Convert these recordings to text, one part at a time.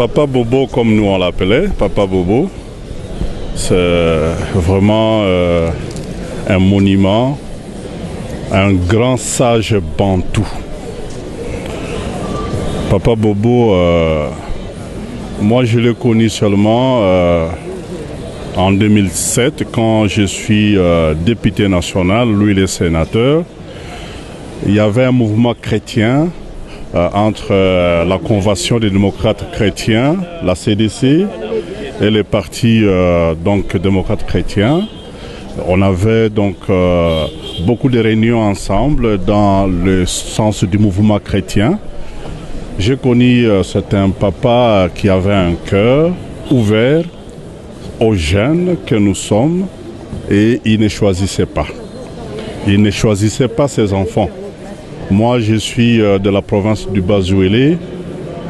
Papa Bobo, comme nous on l'appelait, Papa Bobo, c'est vraiment un monument, un grand sage bantou. Papa Bobo, moi je l'ai connu seulement en 2007 quand je suis député national, lui il est sénateur. Il y avait un mouvement chrétien entre la Convention des démocrates chrétiens, la CDC, et les partis donc démocrates chrétiens. On avait donc beaucoup de réunions ensemble dans le sens du mouvement chrétien. J'ai connu c'est un papa qui avait un cœur ouvert aux jeunes que nous sommes et il ne choisissait pas. Il ne choisissait pas ses enfants. Moi, je suis de la province du Bas-Zouélé.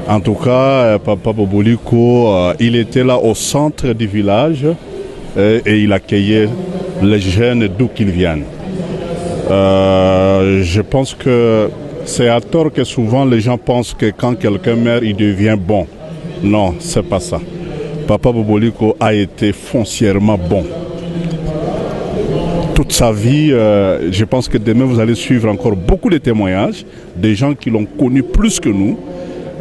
En tout cas, Papa Boboliko, il était là au centre du village et il accueillait les jeunes d'où qu'ils viennent. Je pense que c'est à tort que souvent les gens pensent que quand quelqu'un meurt, il devient bon. Non, c'est pas ça. Papa Boboliko a été foncièrement bon. Toute sa vie, je pense que demain vous allez suivre encore beaucoup de témoignages, des gens qui l'ont connu plus que nous.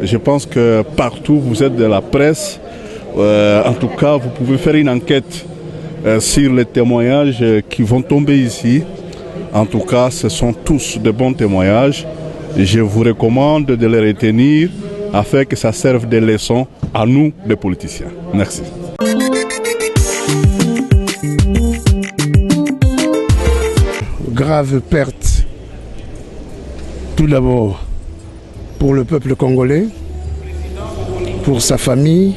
Je pense que partout vous êtes de la presse, en tout cas vous pouvez faire une enquête sur les témoignages qui vont tomber ici. En tout cas ce sont tous de bons témoignages. Je vous recommande de les retenir afin que ça serve de leçon à nous les politiciens. Merci. Grave perte, tout d'abord pour le peuple congolais, pour sa famille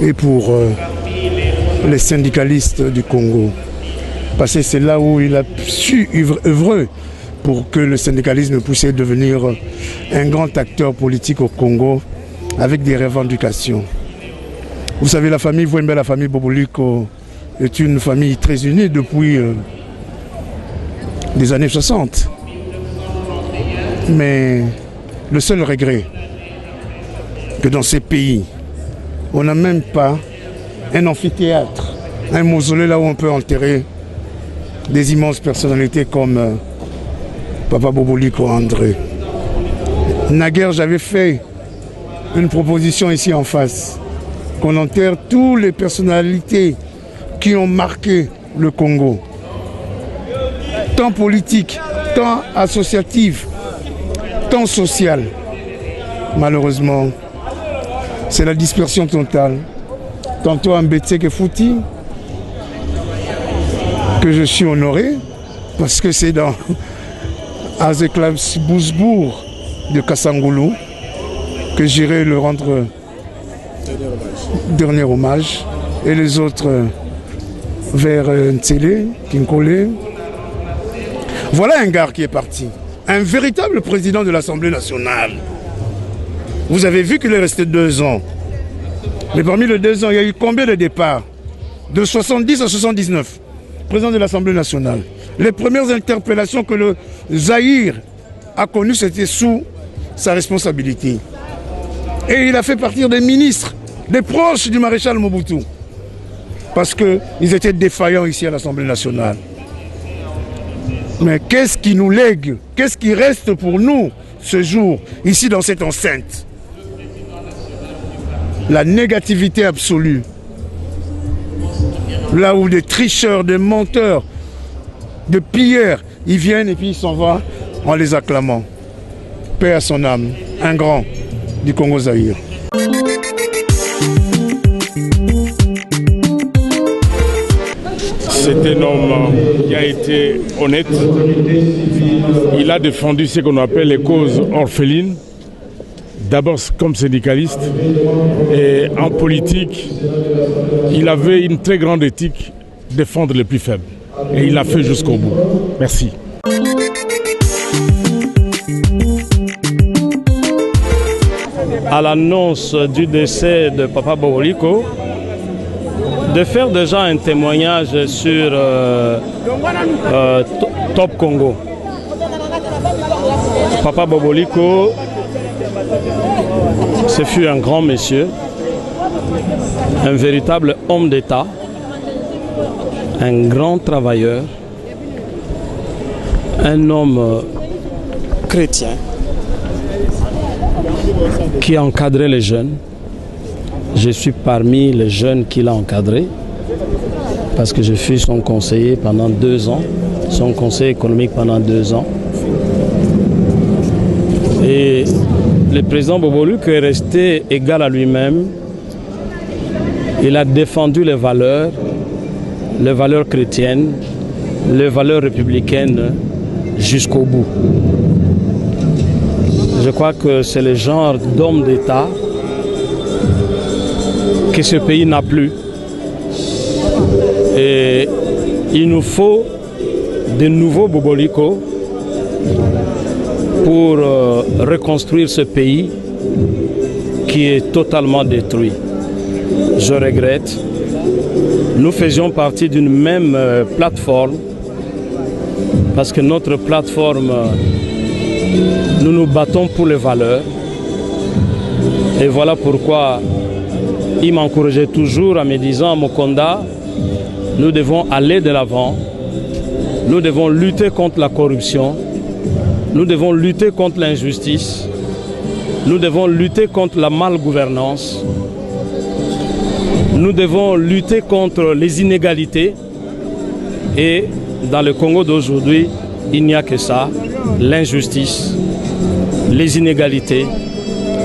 et pour les syndicalistes du Congo. Parce que c'est là où il a su œuvrer pour que le syndicalisme puisse devenir un grand acteur politique au Congo avec des revendications. Vous savez, la famille Vouembe, la famille Boboliko est une famille très unie depuis des années 60. Mais le seul regret que dans ces pays, on n'a même pas un amphithéâtre, un mausolée là où on peut enterrer des immenses personnalités comme Papa Boboliko André. Naguère, j'avais fait une proposition ici en face, qu'on enterre toutes les personnalités qui ont marqué le Congo. Tant politique, tant associative, tant sociale. Malheureusement, c'est la dispersion totale. Tantôt en Betseke Fouti, que je suis honoré, parce que c'est dans Azeklavs Bousbourg de Kassangoulou que j'irai le rendre dernier hommage. Et les autres vers Ntsele, Kinkole. Voilà un gars qui est parti, un véritable président de l'Assemblée nationale. Vous avez vu qu'il est resté 2 ans. Mais parmi les 2 ans, il y a eu combien de départs? De 70 à 79, président de l'Assemblée nationale. Les premières interpellations que le Zaïre a connues, c'était sous sa responsabilité. Et il a fait partir des ministres, des proches du maréchal Mobutu, parce qu'ils étaient défaillants ici à l'Assemblée nationale. Mais qu'est-ce qui nous lègue? Qu'est-ce qui reste pour nous ce jour, ici dans cette enceinte? La négativité absolue. Là où des tricheurs, des menteurs, des pilleurs, ils viennent et puis ils s'en vont en les acclamant. Paix à son âme, un grand du Congo-Zaïre. C'est un homme qui a été honnête. Il a défendu ce qu'on appelle les causes orphelines. D'abord comme syndicaliste et en politique, il avait une très grande éthique, défendre les plus faibles. Et il l'a fait jusqu'au bout. Merci. À l'annonce du décès de Papa Boboliko, de faire déjà un témoignage sur Top Congo. Papa Boboliko Ce fut un grand monsieur, un véritable homme d'État, un grand travailleur, un homme chrétien qui encadrait les jeunes. Je suis parmi les jeunes qu'il a encadrés parce que je fus son conseiller pendant 2 ans, son conseiller économique pendant 2 ans. Et le président Bobo Luc est resté égal à lui-même. Il a défendu les valeurs chrétiennes, les valeurs républicaines jusqu'au bout. Je crois que c'est le genre d'homme d'État que ce pays n'a plus. Et il nous faut de nouveaux Boboliko pour reconstruire ce pays qui est totalement détruit. Je regrette. Nous faisions partie d'une même plateforme parce que notre plateforme, nous nous battons pour les valeurs. Et voilà pourquoi il m'encourageait toujours en me disant, Mokonda, nous devons aller de l'avant, nous devons lutter contre la corruption, nous devons lutter contre l'injustice, nous devons lutter contre la malgouvernance, nous devons lutter contre les inégalités. Et dans le Congo d'aujourd'hui, il n'y a que ça, l'injustice, les inégalités,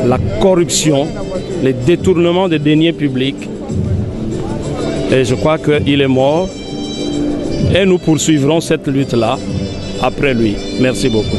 la corruption, les détournements des deniers publics. Et je crois qu'il est mort. Et nous poursuivrons cette lutte-là après lui. Merci beaucoup.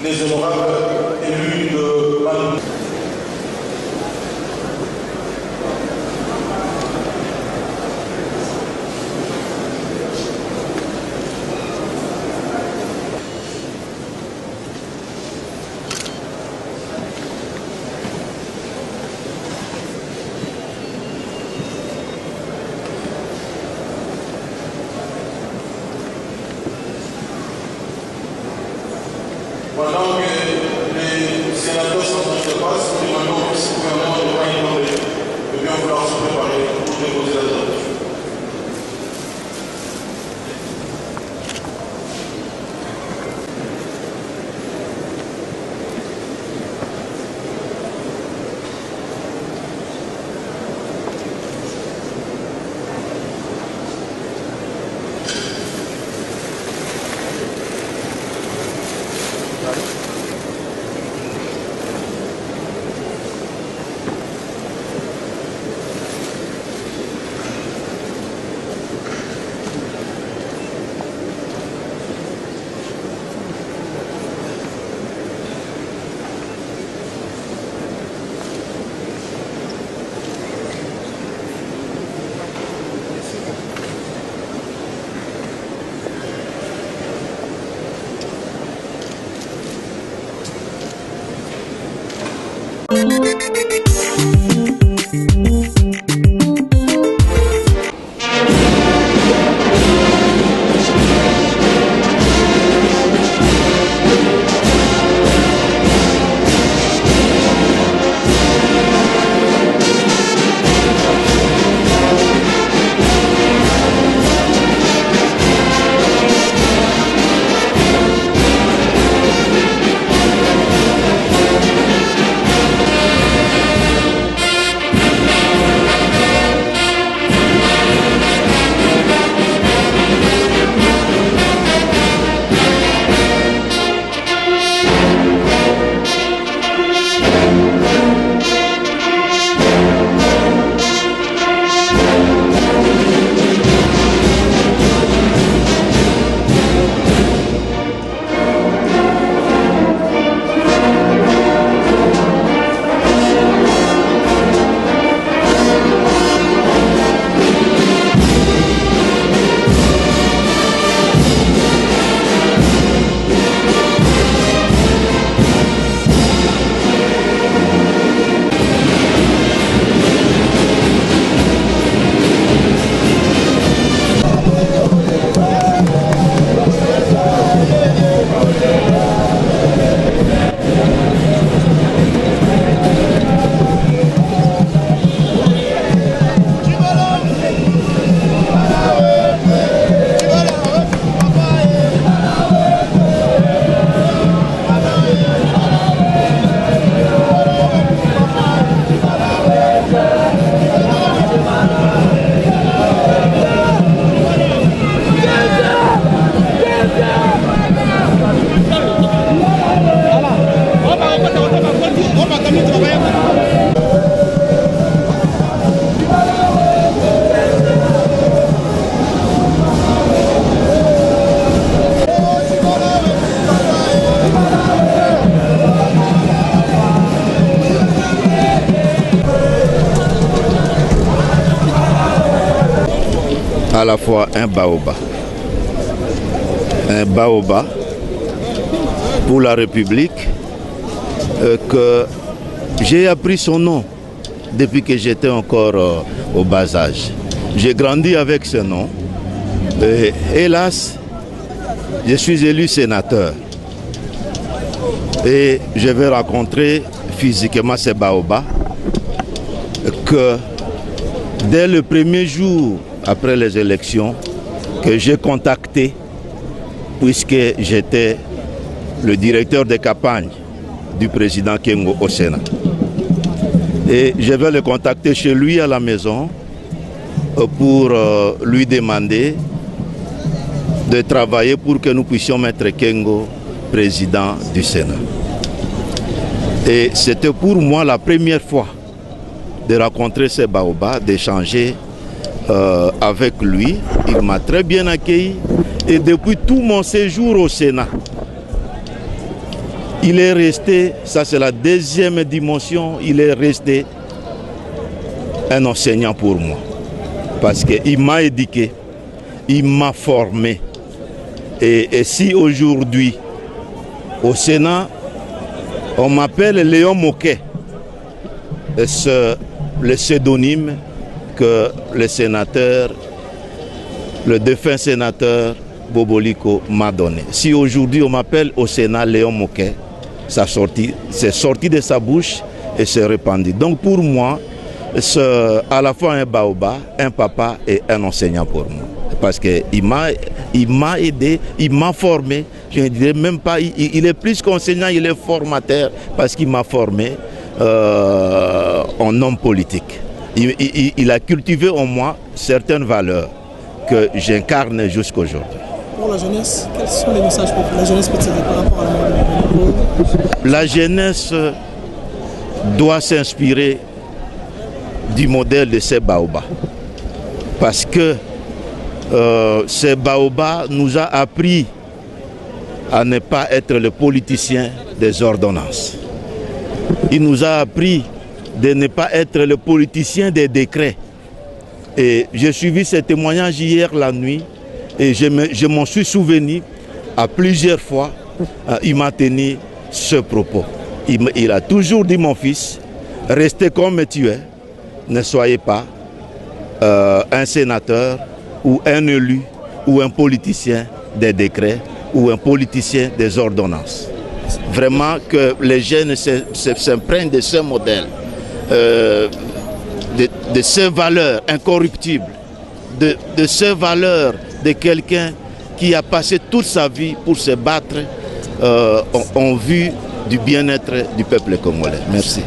les honorables élus de Manu. Pendant que les sénateurs sont en train de passer, nous demandons au vice-gouvernement de Rwanda de bien vouloir se préparer pour déposer la date. À la fois un baobab pour la République, que j'ai appris son nom depuis que j'étais encore au bas âge. J'ai grandi avec ce nom. Et, hélas, je suis élu sénateur. Et je vais rencontrer physiquement ce baobab que dès le premier jour après les élections que j'ai contacté, puisque j'étais le directeur de campagne du président Kengo au Sénat. Et je vais le contacter chez lui à la maison pour lui demander de travailler pour que nous puissions mettre Kengo président du Sénat. Et c'était pour moi la première fois de rencontrer ce baobab, d'échanger avec lui. Il m'a très bien accueilli et depuis tout mon séjour au Sénat, il est resté, ça c'est la deuxième dimension, il est resté un enseignant pour moi. Parce qu'il m'a éduqué, il m'a formé. Et si aujourd'hui, au Sénat, on m'appelle Léon Moquet, le pseudonyme que le sénateur, le défunt sénateur Boboliko m'a donné. Si aujourd'hui on m'appelle au Sénat Léon Moquet, c'est sorti de sa bouche et c'est répandu. Donc pour moi, c'est à la fois un baobab, un papa et un enseignant pour moi. Parce qu'il m'a aidé, il m'a formé. Je ne dirais même pas, il est plus qu'enseignant, il est formateur parce qu'il m'a formé en homme politique. Il a cultivé en moi certaines valeurs que j'incarne jusqu'aujourd'hui. Pour la jeunesse, quels sont les messages pour la jeunesse peut tirer par rapport à la La jeunesse doit s'inspirer du modèle de ces baobabs. Parce que ces baobabs nous a appris à ne pas être le politicien des ordonnances. Il nous a appris de ne pas être le politicien des décrets. Et j'ai suivi ces témoignages hier la nuit et je m'en suis souvenu à plusieurs fois. Il m'a tenu ce propos. Il a toujours dit, mon fils, restez comme tu es, ne soyez pas un sénateur ou un élu ou un politicien des décrets ou un politicien des ordonnances. Vraiment que les jeunes s'imprègnent de ce modèle, de ces valeurs incorruptibles, de ces valeurs de quelqu'un qui a passé toute sa vie pour se battre en vue du bien-être du peuple congolais. Merci.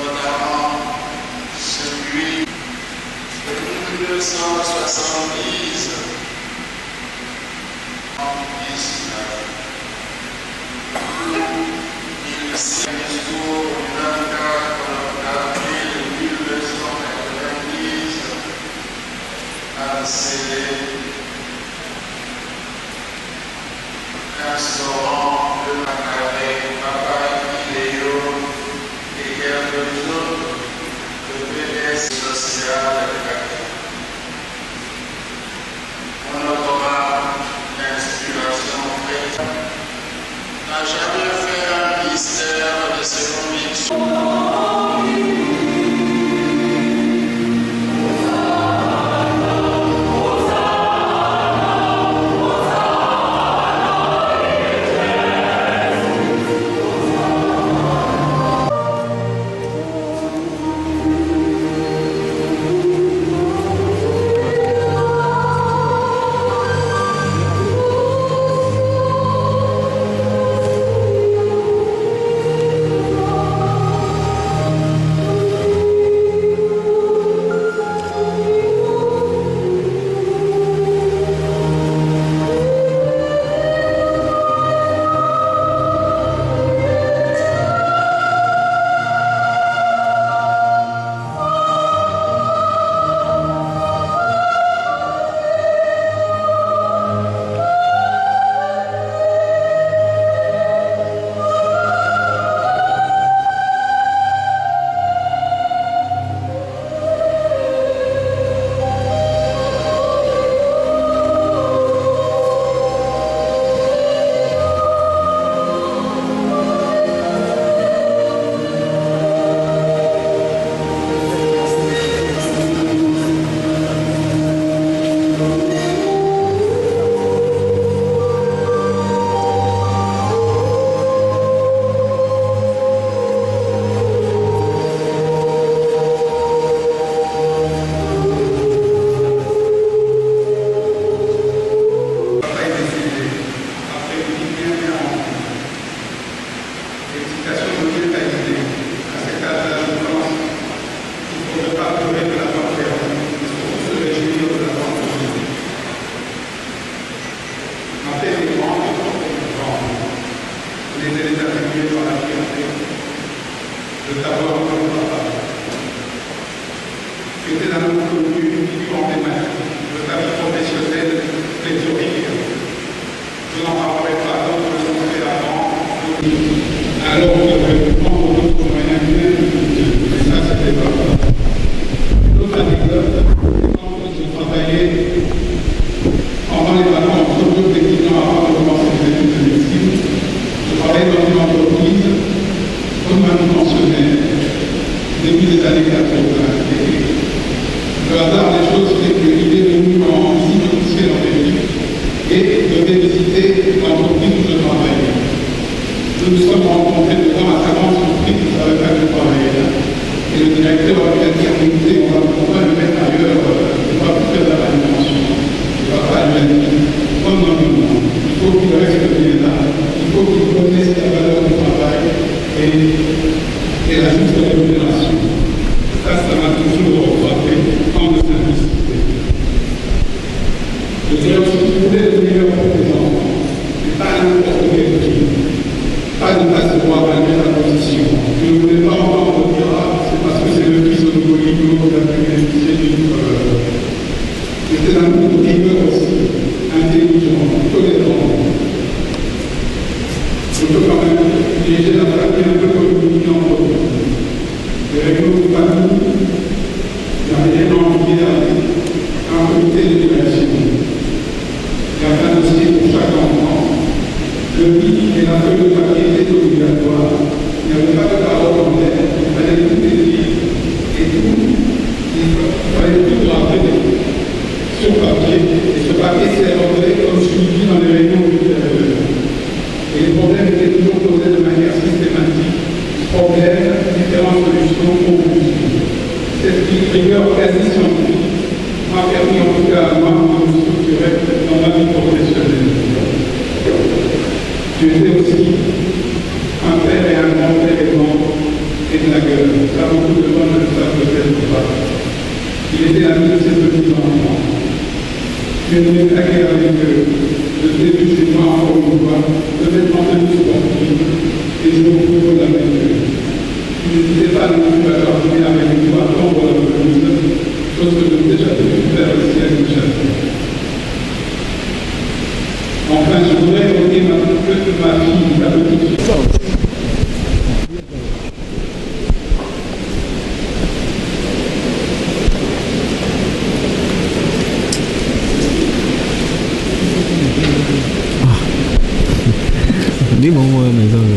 Notamment celui de 1970 en 19. Il s'est discours du 24 avril 1990 à céder restaurant de Macabé, Papa Iléo et quelques autres de BS social. l'explication de l'État à cet âge de la France, il faut ne pas pleurer de la mort perdue, il faut se réjouir de la mort perdue. En fait, les grands, les élèves attribués par la fierté de savoir que le papa. C'était un homme connu, figure emblématique de sa vie professionnelle pléthorique. Je n'en parlerai pas d'autres que l'on fait avant, alors qu'il aurait pu prendre d'autres moyens mais ça, c'était pas vrai. Une autre anecdote, quand je travaillais pendant les vacances, surtout effectivement avant de commencer les études de médecine, je travaillais dans une entreprise comme manutentionnaire, début des années 80. Le hasard des choses fait qu'il est venu en visite officielle en Belgique et devait visiter l'entreprise où je travaillais. Nous nous sommes rencontrés devant à sa grande surprise, il ne savait pas que je travaillais là. Et le directeur lui a dit, écoutez, on va le mettre ailleurs, il ne va plus faire de la manutention. Il ne va pas lui dire, non, non, non, non, il faut qu'il reste bien là, il faut qu'il connaisse la valeur du travail et la juste rémunération. Ça m'a toujours frappé en de simplicité. Je dirais aussi qu'il voulait le meilleur pour les enfants, mais pas n'importe quel prix. Pas de passe-droit à la position. Je ne voulais pas entendre dire, c'est parce que c'est le fils de Nicolino qui a pu bénéficier d'une preuve. C'était un homme de rigueur aussi, intelligent, tolérant. Je peux quand même diriger la famille un peu comme une union entre nous. Avec notre famille, il n'y a rien à envier à un comité d'éducation. Il y a un dossier pour chaque enfant. Le livre et la feuille de papier étaient obligatoires. Il n'y avait pas de parole en l'air. Il fallait tout écrire et tout. Il fallait tout graver sur papier. Et ce papier servait comme suivi dans les réunions ultérieures. Et les problèmes étaient toujours posés de manière systématique. Problème, différentes solutions, conclusions. Cette rigueur quasi scientifique m'a permis en tout cas à moi de me structurer dans ma vie professionnelle. J'étais aussi un père et un grand-père aimant et de la gueule. Ça, beaucoup de gens ne le savent peut-être pas. Il était l'ami de ses petits-enfants. J'ai nommé claquer avec le début chez moi encore une fois, de mettre en tenue sportive et je me retrouve avec eux. N'hésitez pas non plus à parvenir avec une voix tombe dans le pelouse, chose que j'ai déjà pu faire aussi à Kinshasa. Enfin, je voudrais évoquer ma fille, la petite fille. Dis-moi, maison.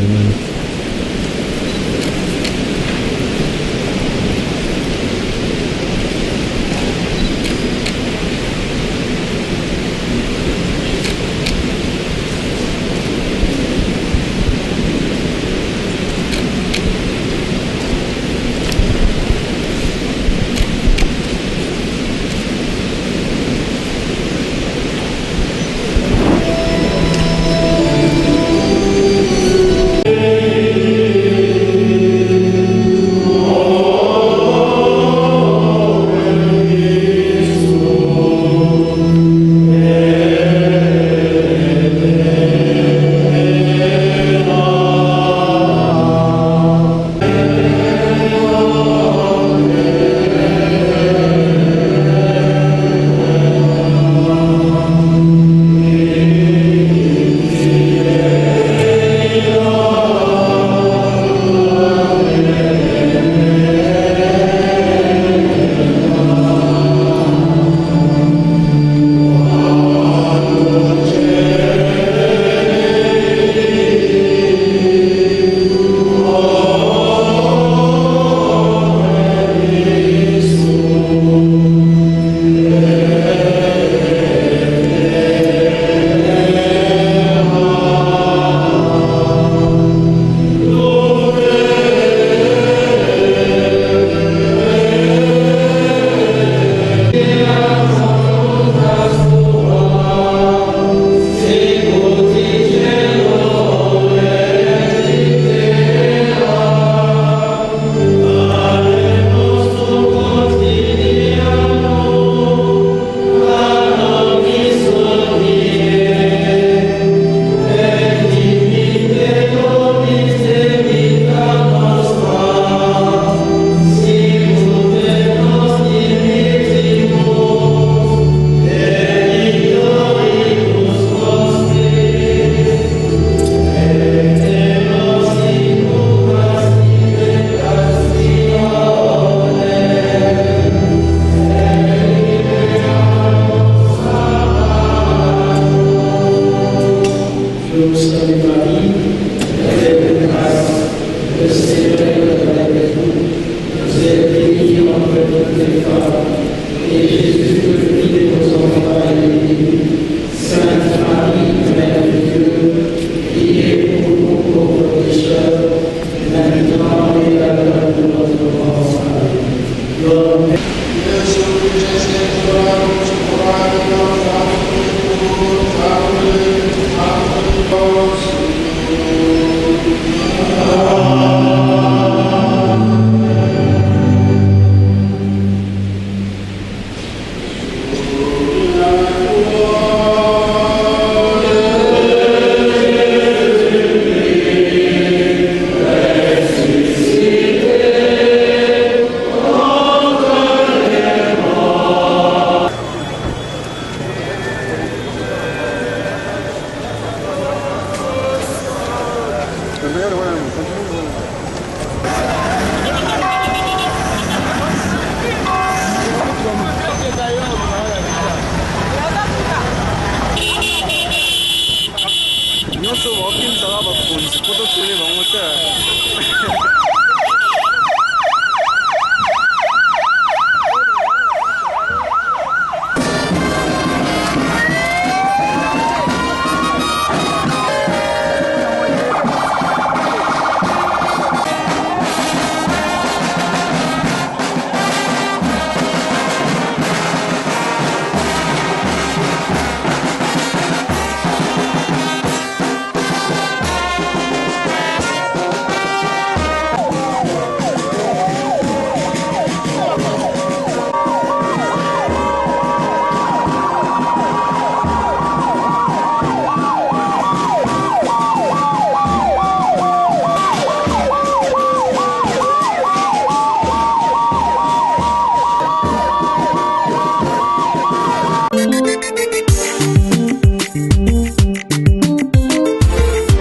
nyonso baokinisa bakonzi po totele bango